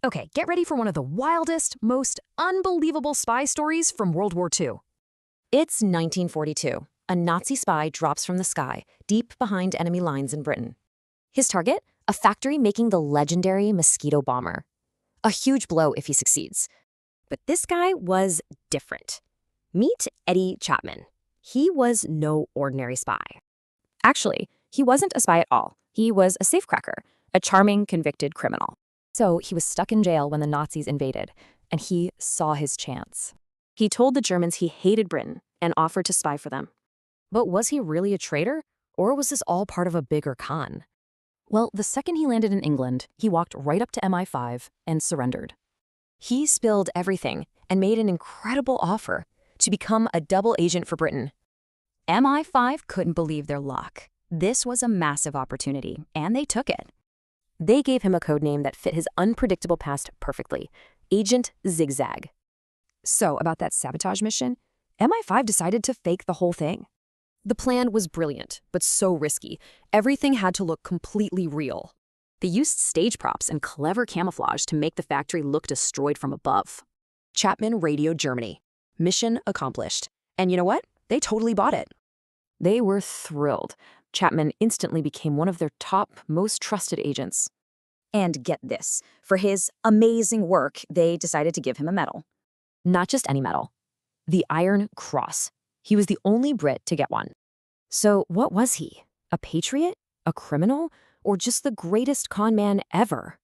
Okay, get ready for one of the wildest, most unbelievable spy stories from World War II. It's 1942. A Nazi spy drops from the sky, deep behind enemy lines in Britain. His target? A factory making the legendary mosquito bomber. A huge blow if he succeeds. But this guy was different. Meet Eddie Chapman. He was no ordinary spy. Actually, he wasn't a spy at all. He was a safecracker, a charming, convicted criminal. So he was stuck in jail when the Nazis invaded, and he saw his chance. He told the Germans he hated Britain and offered to spy for them. But was he really a traitor, or was this all part of a bigger con? Well, the second he landed in England, he walked right up to MI5 and surrendered. He spilled everything and made an incredible offer to become a double agent for Britain. MI5 couldn't believe their luck. This was a massive opportunity, and they took it. They gave him a codename that fit his unpredictable past perfectly, Agent Zigzag. So, about that sabotage mission, MI5 decided to fake the whole thing. The plan was brilliant, but so risky. Everything had to look completely real. They used stage props and clever camouflage to make the factory look destroyed from above. Chapman radioed Germany. Mission accomplished. And you know what? They totally bought it. They were thrilled. Chapman instantly became one of their top, most trusted agents. And get this, for his amazing work, they decided to give him a medal. Not just any medal. The Iron Cross. He was the only Brit to get one. So what was he? A patriot? A criminal? Or just the greatest con man ever?